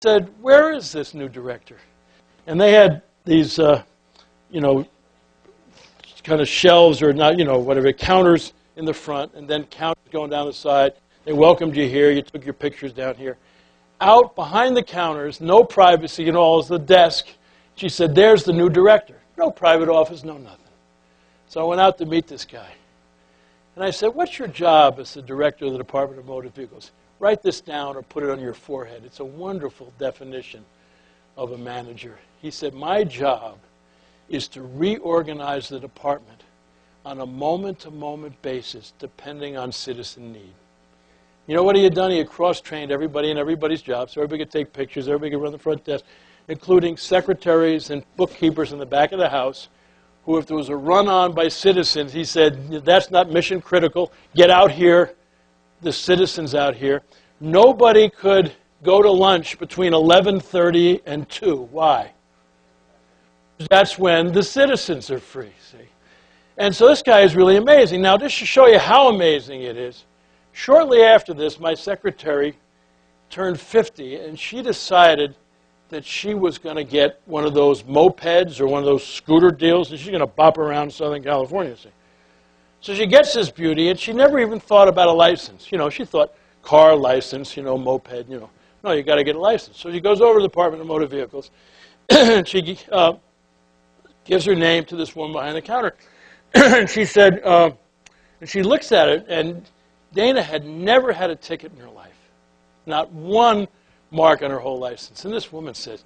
said, where is this new director? And they had these, you know, kind of shelves or not, you know, whatever, counters in the front and then counters going down the side. They welcomed you here. You took your pictures down here. Out behind the counters, no privacy, you know, all is the desk. She said, there's the new director. No private office, no nothing. So I went out to meet this guy. And I said, what's your job as the director of the Department of Motor Vehicles? Write this down or put it on your forehead. It's a wonderful definition of a manager. He said, my job is to reorganize the department on a moment-to-moment basis depending on citizen need. You know what he had done? He had cross-trained everybody in everybody's job, so everybody could take pictures, everybody could run the front desk, including secretaries and bookkeepers in the back of the house, who, if there was a run-on by citizens, he said, that's not mission critical, get out here, the citizens out here. Nobody could go to lunch between 11:30 and 2. Why? That's when the citizens are free, see? And so this guy is really amazing. Now, just to show you how amazing it is, shortly after this, my secretary turned 50, and she decided that she was going to get one of those mopeds or one of those scooter deals, and she's going to bop around Southern California, see? So she gets this beauty, and she never even thought about a license. You know, she thought car license, you know, moped, you know. No, you got to get a license. So she goes over to the Department of Motor Vehicles, and she gives her name to this woman behind the counter. And she said, and she looks at it, and Dana had never had a ticket in her life. Not one mark on her whole license. And this woman says,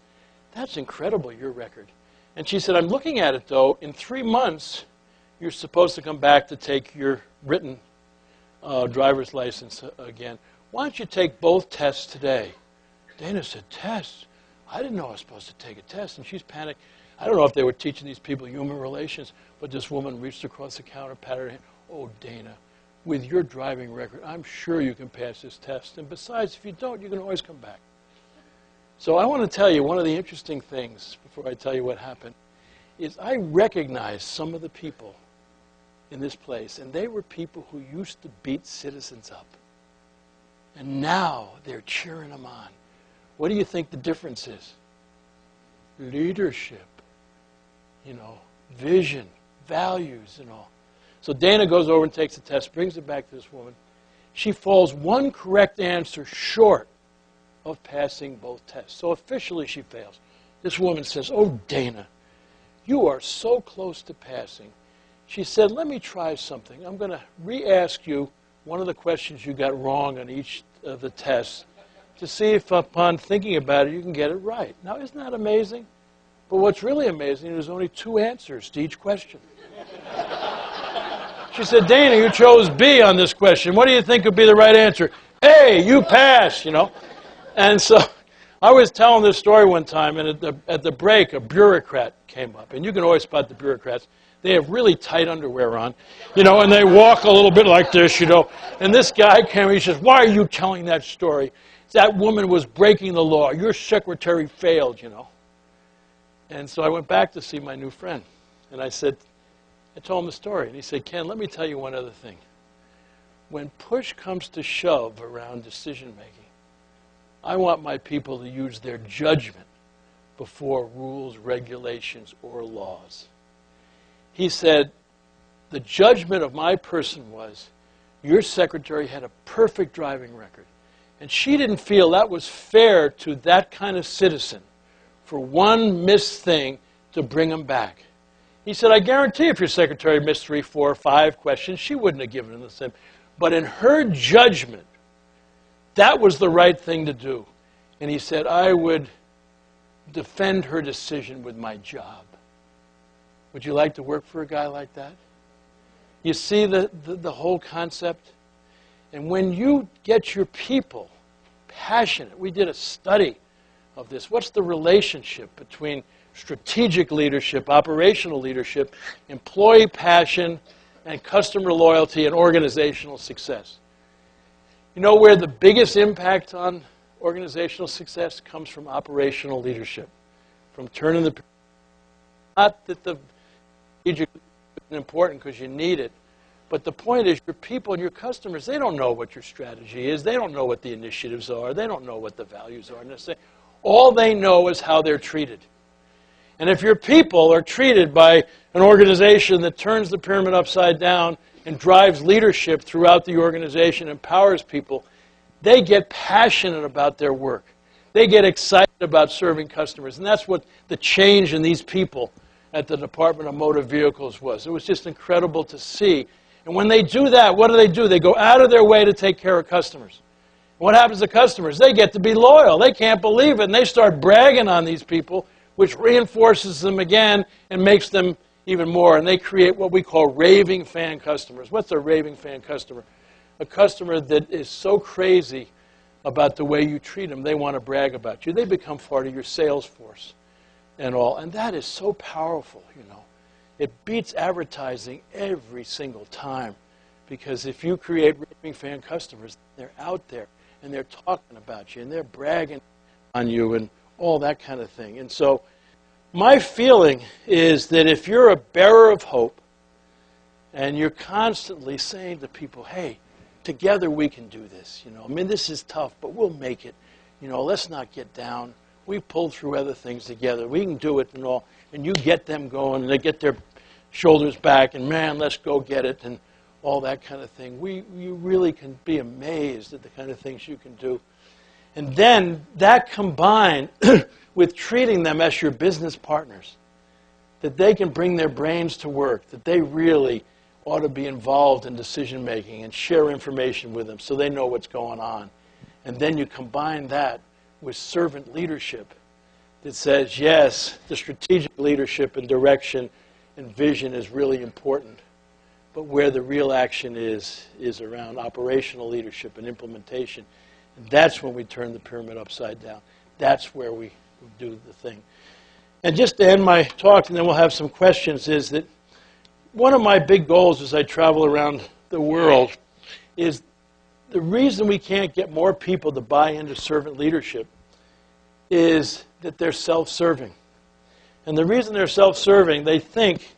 that's incredible, your record. And she said, I'm looking at it, though. In 3 months, you're supposed to come back to take your written driver's license again. Why don't you take both tests today? Dana said, tests? I didn't know I was supposed to take a test. And she's panicked. I don't know if they were teaching these people human relations, but this woman reached across the counter, patted her hand. Oh, Dana, with your driving record, I'm sure you can pass this test. And besides, if you don't, you can always come back. So I want to tell you one of the interesting things, before I tell you what happened, is I recognized some of the people in this place, and they were people who used to beat citizens up. And now they're cheering them on. What do you think the difference is? Leadership, you know, vision, values, and all. So Dana goes over and takes the test, brings it back to this woman. She falls one correct answer short of passing both tests. So officially she fails. This woman says, oh, Dana, you are so close to passing. She said, let me try something. I'm going to re-ask you one of the questions you got wrong on each of the tests to see if upon thinking about it you can get it right. Now, isn't that amazing? But what's really amazing, there's only 2 answers to each question. She said, Dana, you chose B on this question. What do you think would be the right answer? Hey, you passed, you know. And so I was telling this story one time, and at the break, a bureaucrat came up. And you can always spot the bureaucrats. They have really tight underwear on, you know, and they walk a little bit like this, you know. And this guy came, he says, why are you telling that story? That woman was breaking the law. Your secretary failed, you know. And so I went back to see my new friend. And I told him the story. And he said, Ken, let me tell you one other thing. When push comes to shove around decision-making, I want my people to use their judgment before rules, regulations, or laws. He said, the judgment of my person was, your secretary had a perfect driving record. And she didn't feel that was fair to that kind of citizen for one missed thing to bring him back. He said, I guarantee if your secretary missed 3, 4, 5 questions, she wouldn't have given him the same. But in her judgment, that was the right thing to do. And he said, I would defend her decision with my job. Would you like to work for a guy like that? You see the whole concept? And when you get your people passionate, we did a study of this. What's the relationship between strategic leadership, operational leadership, employee passion, and customer loyalty and organizational success? You know where the biggest impact on organizational success comes from? Operational leadership. From turning the... Not that the strategic is important because you need it, but the point is your people and your customers, they don't know what your strategy is. They don't know what the initiatives are. They don't know what the values are. And they say, All they know is how they're treated. And if your people are treated by an organization that turns the pyramid upside down and drives leadership throughout the organization, empowers people, they get passionate about their work. They get excited about serving customers. And that's what the change in these people at the Department of Motor Vehicles was. It was just incredible to see. And when they do that, what do? They go out of their way to take care of customers. What happens to customers? They get to be loyal. They can't believe it. And they start bragging on these people, which reinforces them again and makes them even more. And they create what we call raving fan customers. What's a raving fan customer? A customer that is so crazy about the way you treat them, they want to brag about you. They become part of your sales force and all. And that is so powerful, you know. It beats advertising every single time. Because if you create raving fan customers, they're out there and they're talking about you and they're bragging on you and all that kind of thing. And so my feeling is that if you're a bearer of hope and you're constantly saying to people, hey, together we can do this. You know, I mean, this is tough, but we'll make it. You know, let's not get down. We pulled through other things together. We can do it and all. And you get them going and they get their shoulders back and, man, let's go get it and all that kind of thing. You really can be amazed at the kind of things you can do. And then that combined with treating them as your business partners, that they can bring their brains to work, that they really ought to be involved in decision making and share information with them so they know what's going on. And then you combine that with servant leadership that says, yes, the strategic leadership and direction and vision is really important, but where the real action is around operational leadership and implementation. And that's when we turn the pyramid upside down. That's where we do the thing. And just to end my talk, and then we'll have some questions, is that one of my big goals as I travel around the world is the reason we can't get more people to buy into servant leadership is that they're self-serving. And the reason they're self-serving, they think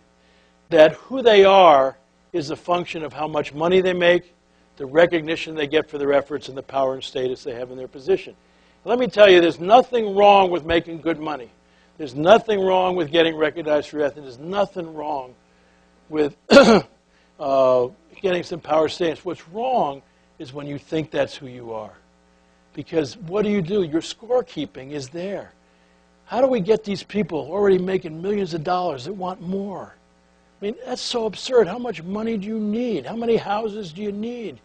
that who they are is a function of how much money they make, the recognition they get for their efforts, and the power and status they have in their position. Let me tell you, there's nothing wrong with making good money. There's nothing wrong with getting recognized for your ethics. There's nothing wrong with getting some power status. What's wrong is when you think that's who you are. Because what do? Your scorekeeping is there. How do we get these people already making millions of dollars that want more? I mean, that's so absurd. How much money do you need? How many houses do you need?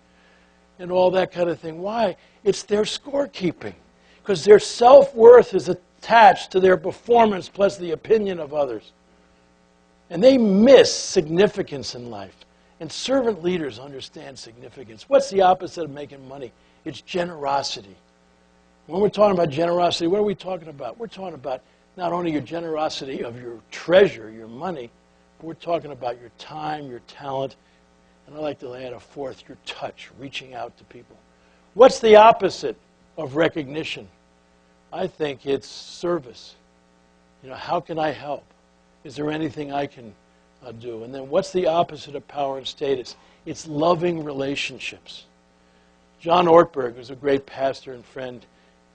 And all that kind of thing. Why? It's their scorekeeping. Because their self-worth is attached to their performance plus the opinion of others. And they miss significance in life. And servant leaders understand significance. What's the opposite of making money? It's generosity. When we're talking about generosity, what are we talking about? We're talking about not only your generosity of your treasure, your money, but we're talking about your time, your talent, and I like to add a fourth, your touch, reaching out to people. What's the opposite of recognition? I think it's service. You know, how can I help? Is there anything I can do? And then what's the opposite of power and status? It's loving relationships. John Ortberg, who's a great pastor and friend,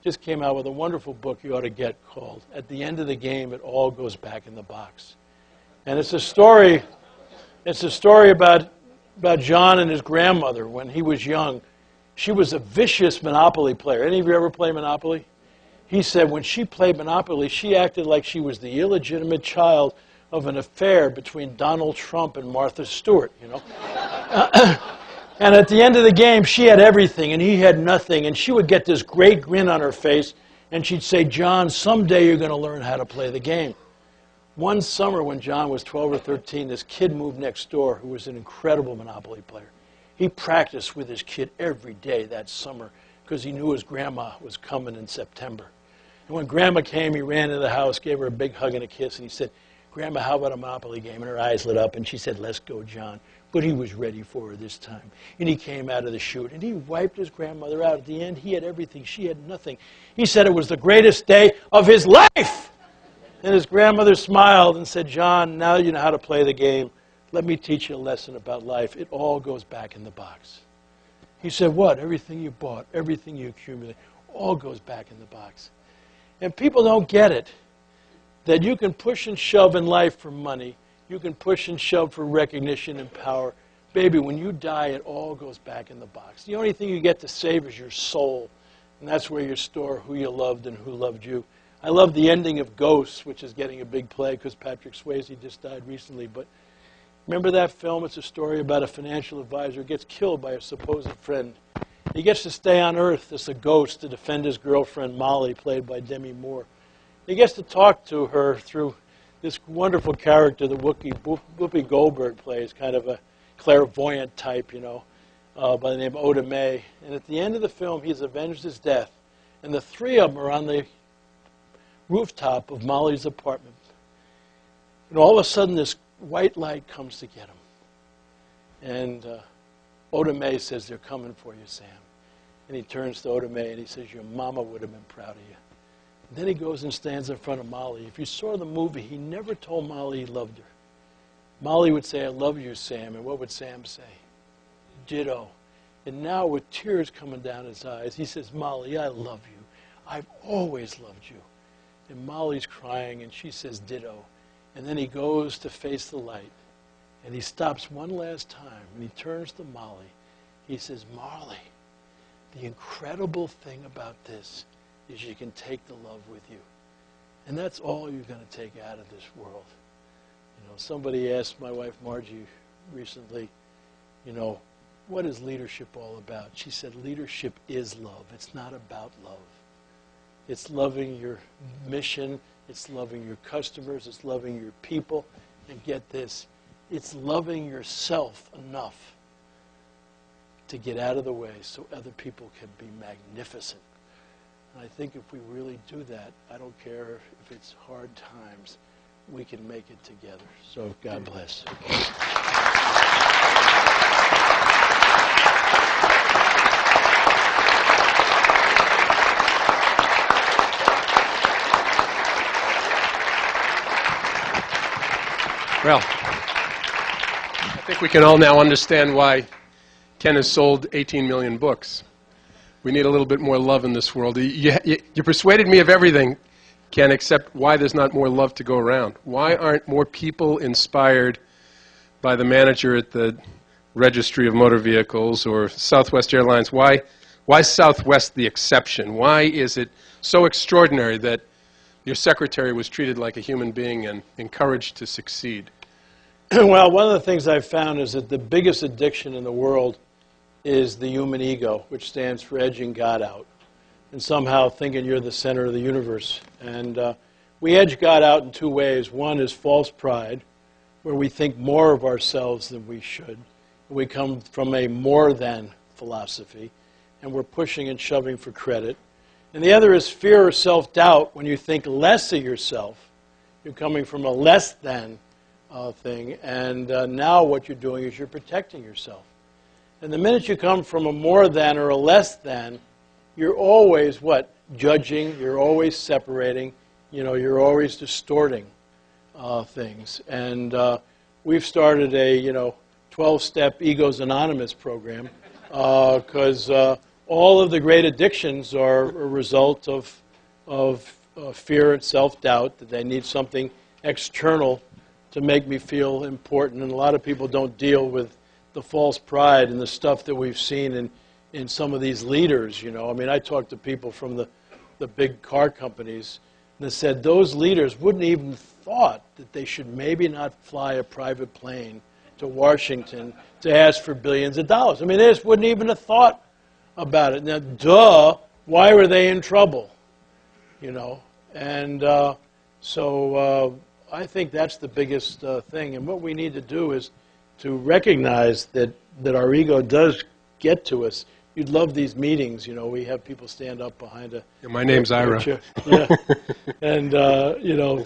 just came out with a wonderful book you ought to get called At the End of the Game, It All Goes Back in the Box. And it's a story about John and his grandmother when he was young. She was a vicious Monopoly player. Any of you ever play Monopoly? He said when she played Monopoly, she acted like she was the illegitimate child of an affair between Donald Trump and Martha Stewart, you know. And at the end of the game, she had everything and he had nothing. And she would get this great grin on her face and she'd say, John, someday you're going to learn how to play the game. One summer when John was 12 or 13, this kid moved next door who was an incredible Monopoly player. He practiced with his kid every day that summer because he knew his grandma was coming in September. And when Grandma came, he ran into the house, gave her a big hug and a kiss, and he said, Grandma, how about a Monopoly game? And her eyes lit up, and she said, let's go, John. But he was ready for her this time. And he came out of the chute, and he wiped his grandmother out. At the end, he had everything. She had nothing. He said it was the greatest day of his life. And his grandmother smiled and said, John, now you know how to play the game. Let me teach you a lesson about life. It all goes back in the box. He said, what? Everything you bought, everything you accumulated, all goes back in the box. And people don't get it, that you can push and shove in life for money. You can push and shove for recognition and power. Baby, when you die, it all goes back in the box. The only thing you get to save is your soul. And that's where you store who you loved and who loved you. I love the ending of Ghosts, which is getting a big play because Patrick Swayze just died recently. But remember that film? It's a story about a financial advisor who gets killed by a supposed friend. He gets to stay on Earth as a ghost to defend his girlfriend, Molly, played by Demi Moore. He gets to talk to her through this wonderful character that Whoopi Goldberg plays, kind of a clairvoyant type, you know, by the name of Oda Mae. And at the end of the film, he's avenged his death. And the three of them are on the rooftop of Molly's apartment. And all of a sudden, this white light comes to get him. And Oda Mae says, "They're coming for you, Sam." And he turns to Oda Mae and he says, "Your mama would have been proud of you." And then he goes and stands in front of Molly. If you saw the movie, he never told Molly he loved her. Molly would say, "I love you, Sam." And what would Sam say? Ditto. And now with tears coming down his eyes, he says, "Molly, I love you. I've always loved you." And Molly's crying and she says, "Ditto." And then he goes to face the light. And he stops one last time and he turns to Molly. He says, "Molly, the incredible thing about this is you can take the love with you." And that's all you're going to take out of this world. You know, somebody asked my wife Margie recently, you know, what is leadership all about? She said, leadership is love. It's not about love. It's loving your mission. It's loving your customers. It's loving your people. And get this, it's loving yourself enough to get out of the way so other people can be magnificent. And I think if we really do that, I don't care if it's hard times, we can make it together. So God bless. Well, I think we can all now understand why Ken has sold 18 million books. We need a little bit more love in this world. You persuaded me of everything, Ken, except why there's not more love to go around. Why aren't more people inspired by the manager at the Registry of Motor Vehicles or Southwest Airlines? Why Southwest the exception? Why is it so extraordinary that your secretary was treated like a human being and encouraged to succeed? Well, one of the things I've found is that the biggest addiction in the world is the human ego, which stands for edging God out, and somehow thinking you're the center of the universe. And we edge God out in two ways. One is false pride, where we think more of ourselves than we should. We come from a more than philosophy, and we're pushing and shoving for credit. And the other is fear or self-doubt, when you think less of yourself. You're coming from a less than thing, and now what you're doing is you're protecting yourself. And the minute you come from a more than or a less than, you're always, what? Judging, you're always separating, you know, you're always distorting things. And we've started a, 12-step Egos Anonymous program because all of the great addictions are a result of fear and self-doubt, that they need something external to make me feel important. And a lot of people don't deal with the false pride and the stuff that we've seen in some of these leaders, I mean, I talked to people from the big car companies that said those leaders wouldn't even thought that they should maybe not fly a private plane to Washington to ask for billions of dollars. I mean, they just wouldn't even have thought about it. Now, duh, why were they in trouble? And so I think that's the biggest thing. And what we need to do is to recognize that our ego does get to us. You'd love these meetings, we have people stand up behind a... Yeah, my name's Ira. Yeah. And,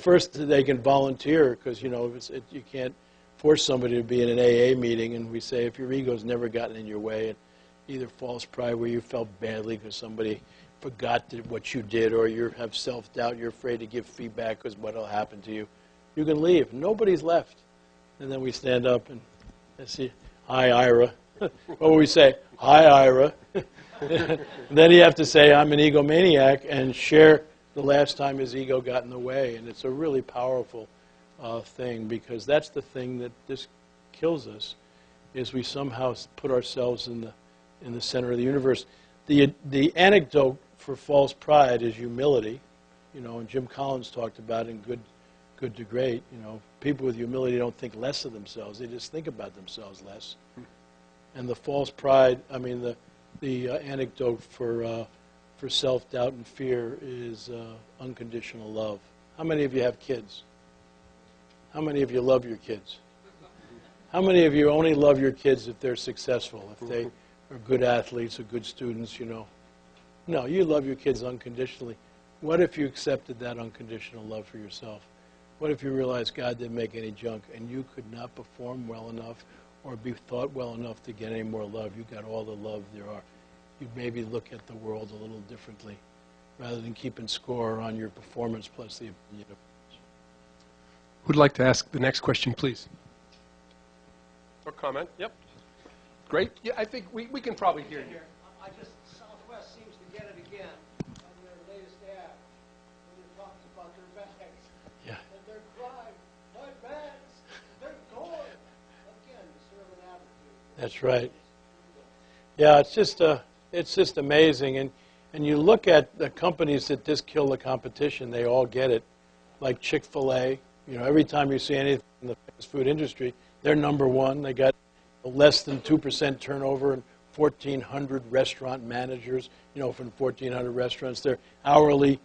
first they can volunteer because, you can't force somebody to be in an AA meeting. And we say if your ego's never gotten in your way, and either false pride where you felt badly because somebody forgot what you did, or you have self-doubt, you're afraid to give feedback because what will happen to you, you can leave. Nobody's left. And then we stand up and see, "Hi, Ira." What would we say? "Hi, Ira." Then you have to say, "I'm an egomaniac," and share the last time his ego got in the way. And it's a really powerful thing, because that's the thing that just kills us, is we somehow put ourselves in the center of the universe. The anecdote for false pride is humility, and Jim Collins talked about in Good to Great. People with humility don't think less of themselves; they just think about themselves less. And the false pride, the anecdote for self-doubt and fear is unconditional love. How many of you have kids? How many of you love your kids? How many of you only love your kids if they're successful, if they are good athletes or good students, No, you love your kids unconditionally. What if you accepted that unconditional love for yourself? What if you realized God didn't make any junk and you could not perform well enough or be thought well enough to get any more love? You got all the love there are. You'd maybe look at the world a little differently rather than keeping score on your performance plus the Who'd like to ask the next question, please? Or comment? Yep. Great. Yeah, I think we can probably hear you. Southwest seems to get it again on their latest ad when they're talking about their bags. Yeah. And they're crying, my bags, they're gone. Again, to serve an attitude. That's right. Yeah, it's just amazing. And you look at the companies that just kill the competition, they all get it. Like Chick-fil-A, every time you see anything in the fast food industry, they're number one. They got less than 2% turnover and 1,400 restaurant managers, from 1,400 restaurants. Their hourly,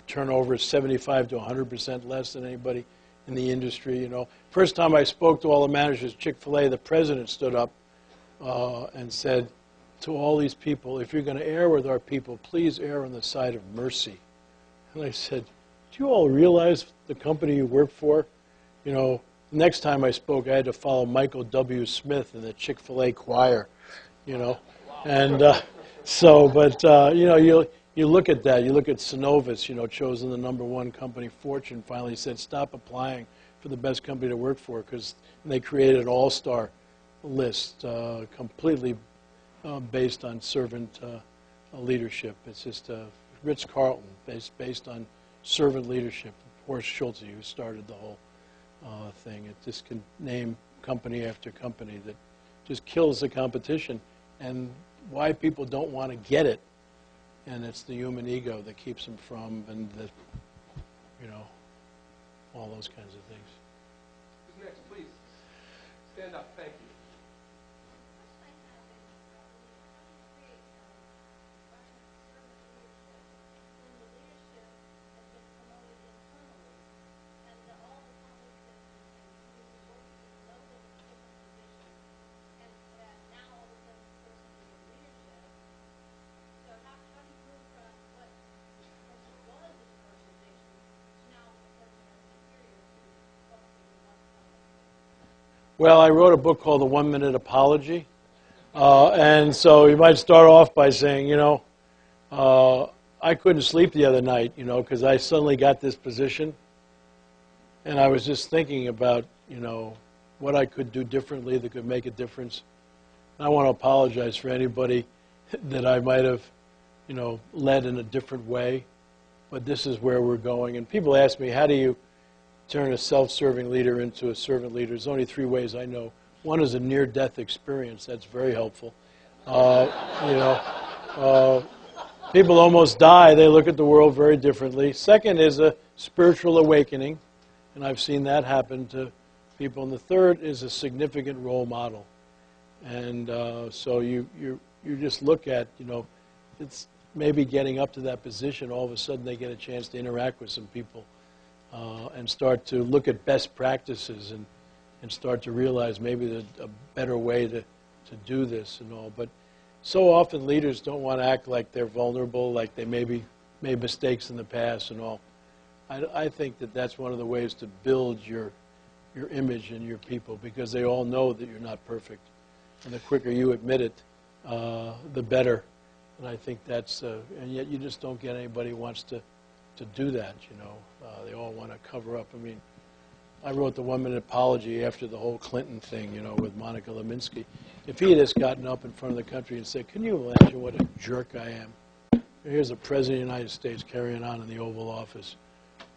turnover is 75 to 100% less than anybody in the industry. First time I spoke to all the managers of Chick-fil-A, the president stood up and said to all these people, if you're going to err with our people, please err on the side of mercy. And I said, do you all realize the company you work for? The next time I spoke, I had to follow Michael W. Smith in the Chick-fil-A choir, And you look at that. You look at Synovus, chosen the #1 company. Fortune finally said, stop applying for the best company to work for, because they created an all-star list completely based on servant leadership. It's just Ritz-Carlton, based on servant leadership. Horst Schulze, who started the whole thing. It just can name company after company that just kills the competition, and why people don't want to get it. And it's the human ego that keeps them from, and all those kinds of things. Who's next, please? Stand up. Thank you. Well, I wrote a book called The 1 Minute Apology. And so you might start off by saying, I couldn't sleep the other night, because I suddenly got this position. And I was just thinking about, what I could do differently that could make a difference. And I want to apologize for anybody that I might have, led in a different way. But this is where we're going. And people ask me, how do you turn a self-serving leader into a servant leader? There's only 3 ways I know. One is a near-death experience. That's very helpful. People almost die. They look at the world very differently. Second is a spiritual awakening, and I've seen that happen to people. And the third is a significant role model. And so you just look at, it's maybe getting up to that position. All of a sudden they get a chance to interact with some people. And start to look at best practices and start to realize maybe there's a better way to do this and all. But so often leaders don't want to act like they're vulnerable, like they maybe made mistakes in the past and all. I think that that's one of the ways to build your image and your people, because they all know that you're not perfect. And the quicker you admit it, the better. And I think that's, and yet you just don't get anybody who wants to do that, They all want to cover up. I wrote the 1 Minute Apology after the whole Clinton thing, with Monica Lewinsky. If he had just gotten up in front of the country and said, can you imagine what a jerk I am? here's the President of the United States carrying on in the Oval Office.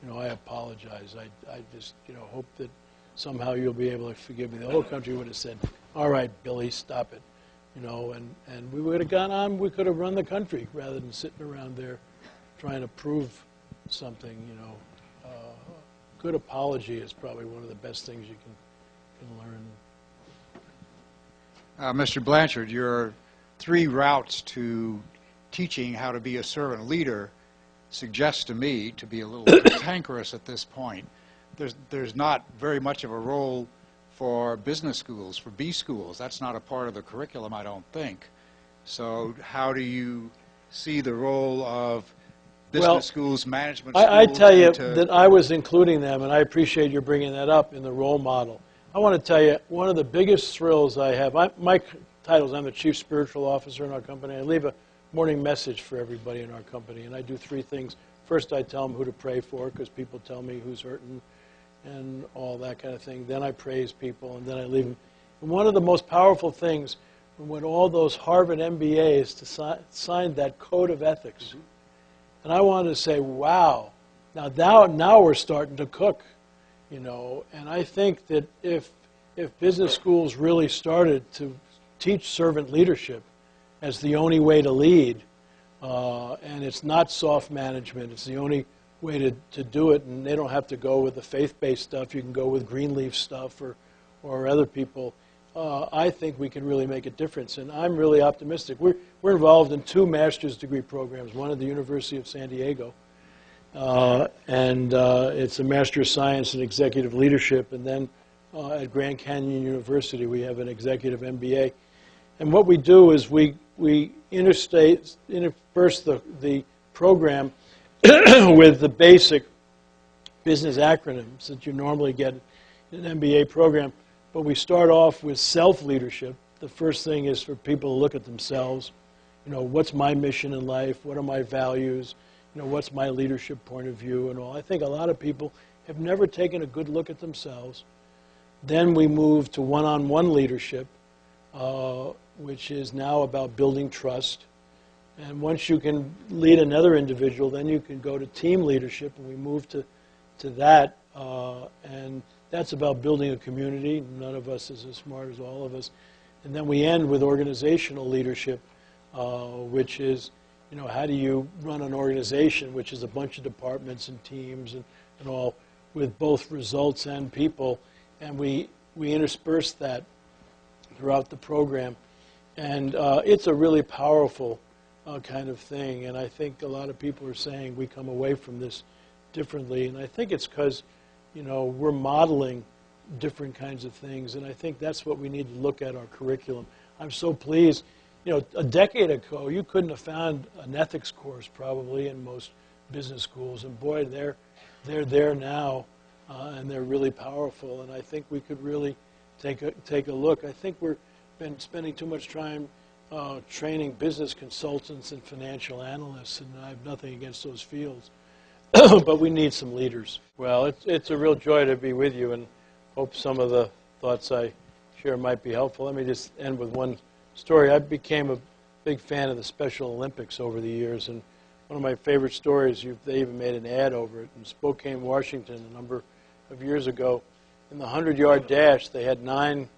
You know, I apologize. I just, you know, hope that somehow you'll be able to forgive me. The whole country would have said, all right, Billy, stop it. You know, and we would have gone on, we could have run the country rather than sitting around there trying to prove something, you know. Good apology is probably one of the best things you can learn. Mr. Blanchard, your 3 routes to teaching how to be a servant leader suggests to me to be a little cantankerous at this point. There's not very much of a role for business schools, for B schools. That's not a part of the curriculum, I don't think. So how do you see the role of business schools, management schools? I tell you that I was including them, and I appreciate you bringing that up in the role model. I want to tell you, one of the biggest thrills I have, my title is I'm the Chief Spiritual Officer in our company. I leave a morning message for everybody in our company, and I do 3 things. First, I tell them who to pray for, because people tell me who's hurting and all that kind of thing. Then I praise people, and then I leave them. And one of the most powerful things, when all those Harvard MBAs signed that code of ethics, and I wanted to say, wow, now we're starting to cook, you know. And I think that if business schools really started to teach servant leadership as the only way to lead, and it's not soft management, it's the only way to do it, and they don't have to go with the faith-based stuff. You can go with Greenleaf stuff or other people. I think we can really make a difference, and I'm really optimistic. We're involved in 2 master's degree programs, one at the University of San Diego, and it's a Master of Science in Executive Leadership, and then at Grand Canyon University we have an Executive MBA. And what we do is we intersperse the program with the basic business acronyms that you normally get in an MBA program. But we start off with self-leadership. The first thing is for people to look at themselves. You know, what's my mission in life? What are my values? You know, what's my leadership point of view and all. I think a lot of people have never taken a good look at themselves. Then we move to one-on-one leadership, which is now about building trust. And once you can lead another individual, then you can go to team leadership, and we move to that. And that's about building a community. None of us is as smart as all of us. And then we end with organizational leadership, which is, you know, how do you run an organization, which is a bunch of departments and teams and all, with both results and people. And we intersperse that throughout the program. And it's a really powerful kind of thing. And I think a lot of people are saying we come away from this differently. And I think it's because, you know, we're modeling different kinds of things. And I think that's what we need to look at our curriculum. I'm so pleased. You know, a decade ago, you couldn't have found an ethics course probably in most business schools. And boy, they're there now, and they're really powerful. And I think we could really take a look. I think we've been spending too much time training business consultants and financial analysts, and I have nothing against those fields. But we need some leaders. Well, it's a real joy to be with you, and hope some of the thoughts I share might be helpful. Let me just end with one story. I became a big fan of the Special Olympics over the years, and one of my favorite stories, they even made an ad over it. In Spokane, Washington, a number of years ago, in the 100-yard dash, they had 9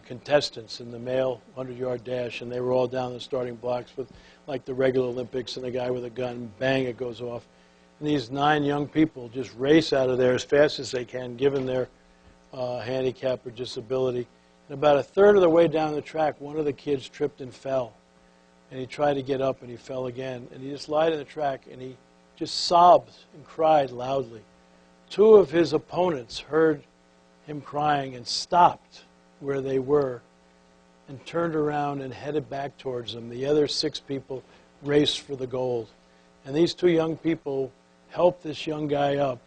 contestants in the male 100-yard dash, and they were all down the starting blocks with, like the regular Olympics, and the guy with a gun, bang, it goes off. And these 9 young people just race out of there as fast as they can, given their handicap or disability. And about a third of the way down the track, one of the kids tripped and fell. And he tried to get up, and he fell again. And he just lied on the track, and he just sobbed and cried loudly. 2 of his opponents heard him crying and stopped where they were and turned around and headed back towards him. The other 6 people raced for the gold. And these 2 young people helped this young guy up,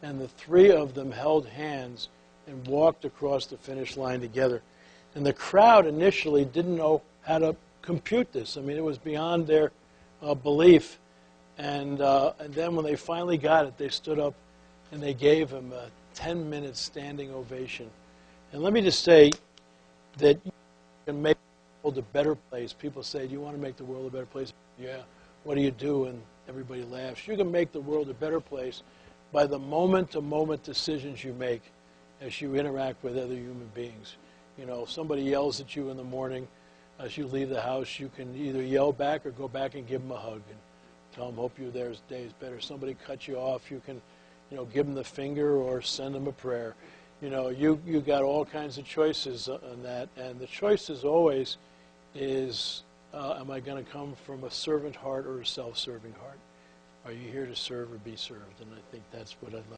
and the 3 of them held hands and walked across the finish line together. And the crowd initially didn't know how to compute this. I mean, it was beyond their belief. And then when they finally got it, they stood up and they gave him a 10-minute standing ovation. And let me just say that you can make the world a better place. People say, do you want to make the world a better place? Yeah. what do you do? And everybody laughs. You can make the world a better place by the moment-to-moment decisions you make as you interact with other human beings. You know, if somebody yells at you in the morning as you leave the house, you can either yell back or go back and give them a hug and tell them, hope your day is better. Somebody cuts you off, you can, you know, give them the finger or send them a prayer. You know, you got all kinds of choices on that, and the choice is always is, am I going to come from a servant heart or a self-serving heart? Are you here to serve or be served? And I think that's what I'd like.